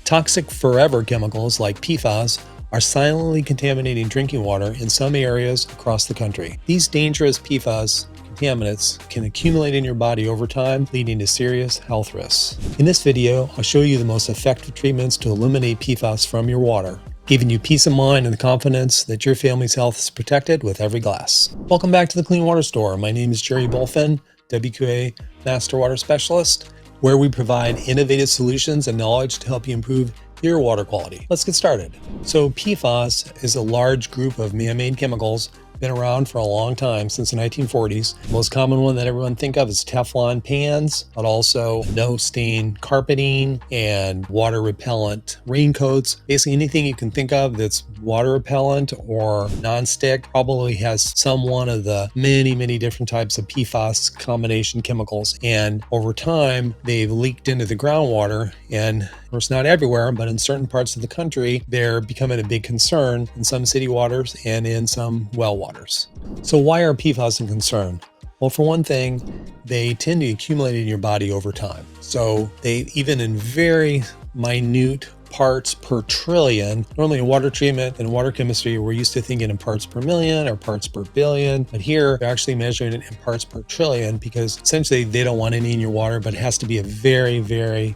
Toxic forever chemicals like PFAS are silently contaminating drinking water in some areas across the country. These dangerous PFAS contaminants can accumulate in your body over time, leading to serious health risks. In this video, I'll show you the most effective treatments to eliminate PFAS from your water, giving you peace of mind and the confidence that your family's health is protected with every glass. Welcome back to the Clean Water Store. My name is Jerry Bulfin, WQA Master Water Specialist, where we provide innovative solutions and knowledge to help you improve your water quality. Let's get started. So PFAS is a large group of man-made chemicals, been around for a long time, since the 1940s. The most common one that everyone think of is Teflon pans, but also no-stain carpeting and water repellent raincoats. Basically anything you can think of that's water repellent or non-stick probably has some one of the many different types of PFAS combination chemicals. And over time, they've leaked into the groundwater, and of course not everywhere, but in certain parts of the country, they're becoming a big concern in some city waters and in some well waters. So why are PFAS a concern? Well, for one thing, they tend to accumulate in your body over time. So they, even in very minute parts per trillion. Normally in water treatment and water chemistry, we're used to thinking in parts per million or parts per billion, but here they're actually measuring it in parts per trillion because essentially they don't want any in your water, but it has to be a very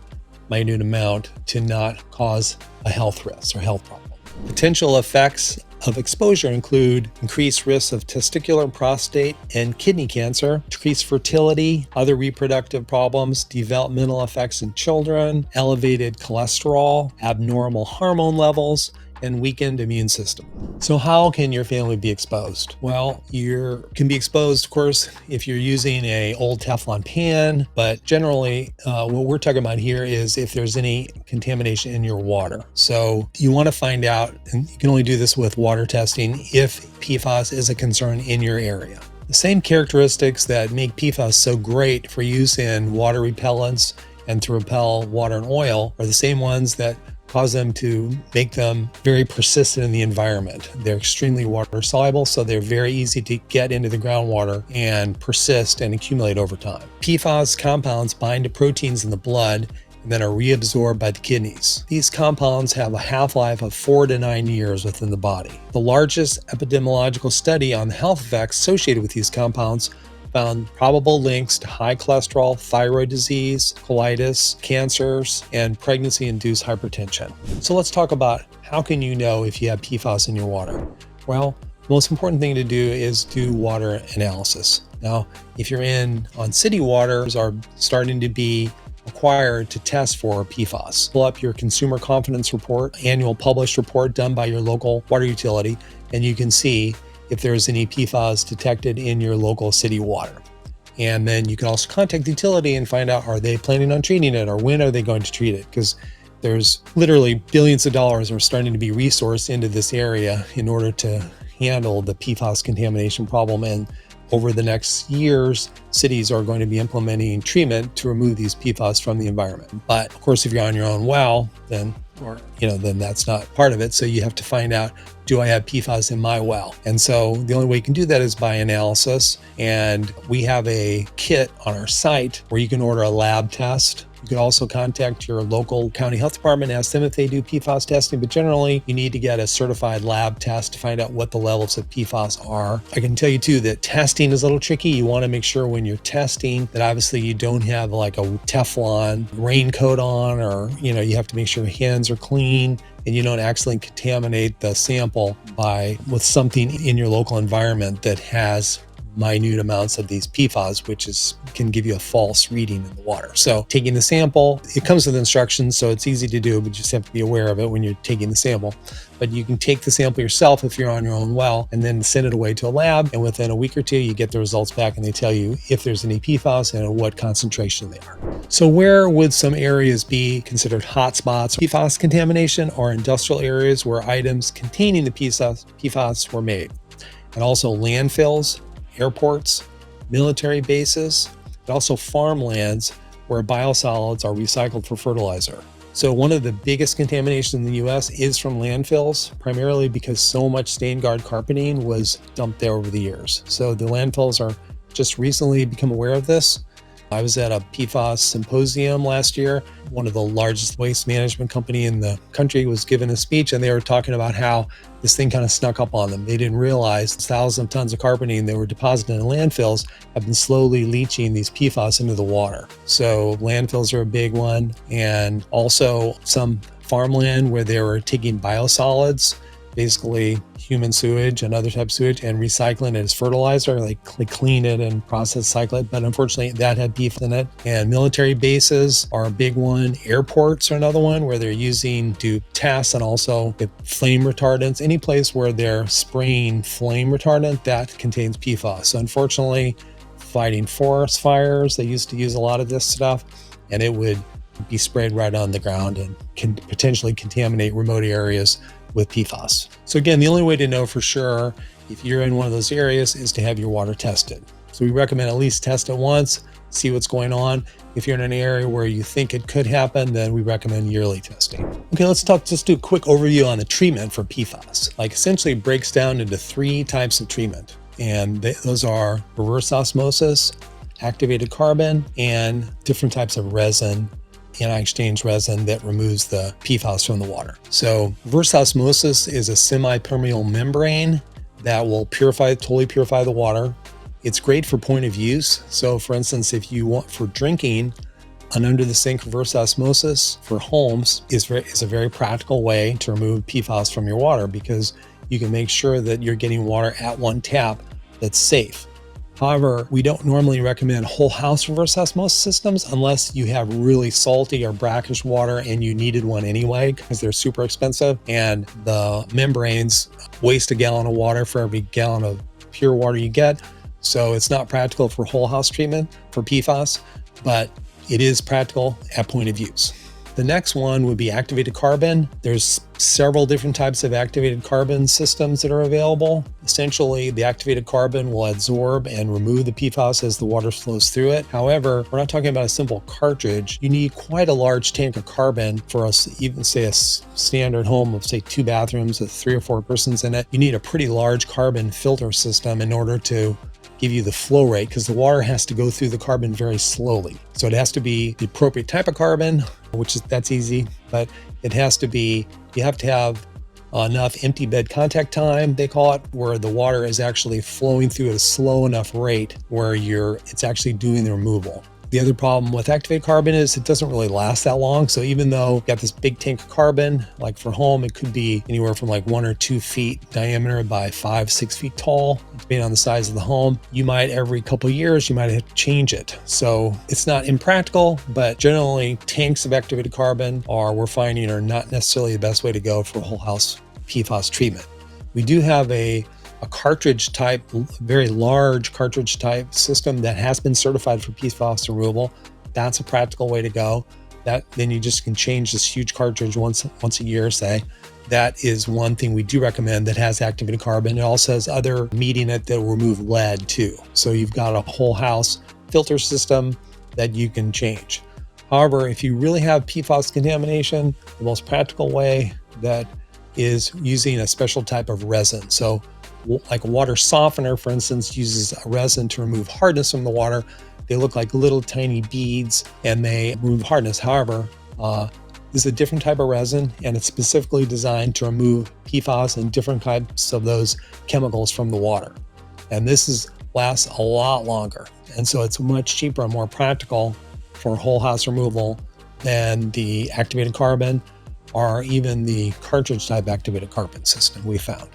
minute amount to not cause a health risk or health problem. Potential effects of exposure include increased risks of testicular, prostate, and kidney cancer, decreased fertility, other reproductive problems, developmental effects in children, elevated cholesterol, abnormal hormone levels, and weakened immune system. So how can your family be exposed? Well, you can be exposed, of course, if you're using an old Teflon pan, but generally what we're talking about here is if there's any contamination in your water. So you want to find out, and you can only do this with water testing, if PFAS is a concern in your area. The same characteristics that make PFAS so great for use in water repellents and to repel water and oil are the same ones that cause them to make them very persistent in the environment. They're extremely water soluble, so they're very easy to get into the groundwater and persist and accumulate over time. PFAS compounds bind to proteins in the blood and then are reabsorbed by the kidneys. These compounds have a half-life of 4 to 9 years within the body. The largest epidemiological study on the health effects associated with these compounds found probable links to high cholesterol, thyroid disease, colitis, cancers, and pregnancy-induced hypertension. So let's talk about how can you know if you have PFAS in your water? Well, the most important thing to do is do water analysis. Now, if you're on city waters are starting to be required to test for PFAS. Pull up your Consumer Confidence Report, annual published report done by your local water utility, and you can see if there's any PFAS detected in your local city water. And then you can also contact the utility and find out, are they planning on treating it, or when are they going to treat it? Because there's literally billions of dollars are starting to be resourced into this area in order to handle the PFAS contamination problem. And over the next years, cities are going to be implementing treatment to remove these PFAS from the environment. But of course, if you're on your own well, then that's not part of it. So you have to find out, do I have PFAS in my well? And so the only way you can do that is by analysis. And we have a kit on our site where you can order a lab test. You can also contact your local county health department, ask them if they do PFAS testing, but generally you need to get a certified lab test to find out what the levels of PFAS are. I can tell you too that testing is a little tricky. You want to make sure when you're testing that obviously you don't have like a Teflon raincoat on, or you have to make sure your hands are clean and you don't accidentally contaminate the sample with something in your local environment that has minute amounts of these PFAS, which can give you a false reading in the water. So taking the sample, it comes with instructions, so it's easy to do, but you just have to be aware of it when you're taking the sample. But you can take the sample yourself if you're on your own well, and then send it away to a lab, and within a week or two, you get the results back and they tell you if there's any PFAS and what concentration they are. So where would some areas be considered hotspots, PFAS contamination, or industrial areas where items containing the PFAS were made? And also landfills, airports, military bases, but also farmlands where biosolids are recycled for fertilizer. So one of the biggest contaminations in the US is from landfills, primarily because so much stain guard carpeting was dumped there over the years. So the landfills are just recently become aware of this. I was at a PFAS symposium last year. One of the largest waste management company in the country was giving a speech, and they were talking about how this thing kind of snuck up on them. They didn't realize thousands of tons of carbonating that were deposited in landfills have been slowly leaching these PFAS into the water. So landfills are a big one, and also some farmland where they were taking biosolids, basically human sewage and other type of sewage, and recycling it as fertilizer, like clean it and process cycle it. But unfortunately, that had PFAS in it. And military bases are a big one. Airports are another one where they're using to test and also get flame retardants. Any place where they're spraying flame retardant that contains PFAS. So unfortunately, fighting forest fires, they used to use a lot of this stuff, and it would be sprayed right on the ground and can potentially contaminate remote areas with PFAS. So again, the only way to know for sure if you're in one of those areas is to have your water tested. So we recommend at least test it once, see what's going on. If you're in an area where you think it could happen, then we recommend yearly testing. Okay, let's just do a quick overview on the treatment for PFAS. Like essentially it breaks down into 3 types of treatment. And those are reverse osmosis, activated carbon, and different types of resin, anti-exchange resin that removes the PFAS from the water. So reverse osmosis is a semi-permeable membrane that will totally purify the water. It's great for point of use. So for instance, if you want for drinking, an under the sink reverse osmosis for homes is a very practical way to remove PFAS from your water, because you can make sure that you're getting water at one tap that's safe. However, we don't normally recommend whole house reverse osmosis systems unless you have really salty or brackish water and you needed one anyway, because they're super expensive and the membranes waste a gallon of water for every gallon of pure water you get. So it's not practical for whole house treatment for PFAS, but it is practical at point of use. The next one would be activated carbon. There's several different types of activated carbon systems that are available. Essentially, the activated carbon will absorb and remove the PFAS as the water flows through it. However, we're not talking about a simple cartridge. You need quite a large tank of carbon for us, even say a standard home of say 2 bathrooms with 3 or 4 persons in it. You need a pretty large carbon filter system in order to give you the flow rate, because the water has to go through the carbon very slowly. So it has to be the appropriate type of carbon, that's easy, but you have to have enough empty bed contact time, they call it, where the water is actually flowing through at a slow enough rate where it's actually doing the removal. The other problem with activated carbon is it doesn't really last that long. So even though you've got this big tank of carbon, like for home, it could be anywhere from like 1 or 2 feet diameter by 5-6 feet tall, depending on the size of the home. You might, every couple of years, you might have to change it. So it's not impractical, but generally tanks of activated carbon we're finding are not necessarily the best way to go for whole house PFAS treatment. We do have a cartridge type, very large cartridge type system that has been certified for PFAS removal. That's a practical way to go. Then you just can change this huge cartridge once a year, say. That is one thing we do recommend that has activated carbon. It also has other meat in it that will remove lead too. So you've got a whole house filter system that you can change. However, if you really have PFAS contamination, the most practical way that is using a special type of resin. So like a water softener, for instance, uses a resin to remove hardness from the water. They look like little tiny beads and they remove hardness. However, this is a different type of resin, and it's specifically designed to remove PFAS and different types of those chemicals from the water. And this lasts a lot longer. And so it's much cheaper and more practical for whole house removal than the activated carbon or even the cartridge type activated carbon system we found.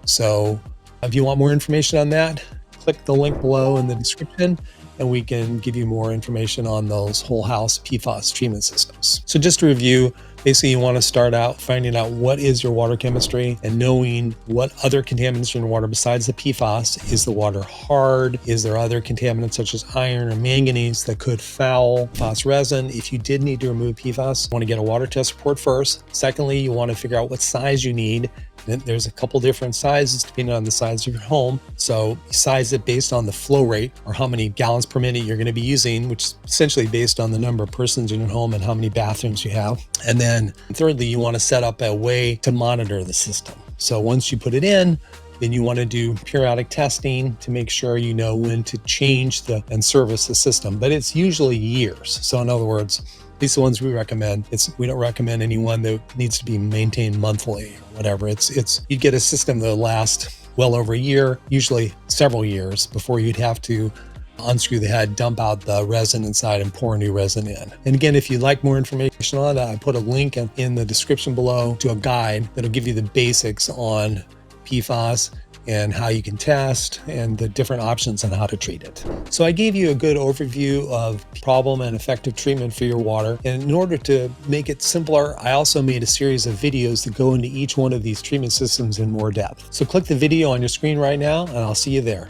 So if you want more information on that, click the link below in the description and we can give you more information on those whole house PFAS treatment systems. So just to review, basically you want to start out finding out what is your water chemistry and knowing what other contaminants in your water besides the PFAS. Is the water hard? Is there other contaminants such as iron or manganese that could foul PFAS resin? If you did need to remove PFAS, you want to get a water test report first. Secondly, you want to figure out what size you need. There's a couple different sizes depending on the size of your home. So you size it based on the flow rate or how many gallons per minute you're going to be using, which is essentially based on the number of persons in your home and how many bathrooms you have. And then thirdly, you want to set up a way to monitor the system. So once you put it in, Then you want to do periodic testing to make sure you know when to change and service the system, but it's usually years. So in other words, these are the ones we recommend. We don't recommend any one that needs to be maintained monthly or whatever. You get a system that'll last well over a year, usually several years, before you'd have to unscrew the head, dump out the resin inside, and pour new resin in. And again, if you'd like more information on that, I put a link in the description below to a guide that'll give you the basics on PFAS and how you can test and the different options on how to treat it. So I gave you a good overview of problem and effective treatment for your water. And in order to make it simpler, I also made a series of videos that go into each one of these treatment systems in more depth. So click the video on your screen right now, and I'll see you there.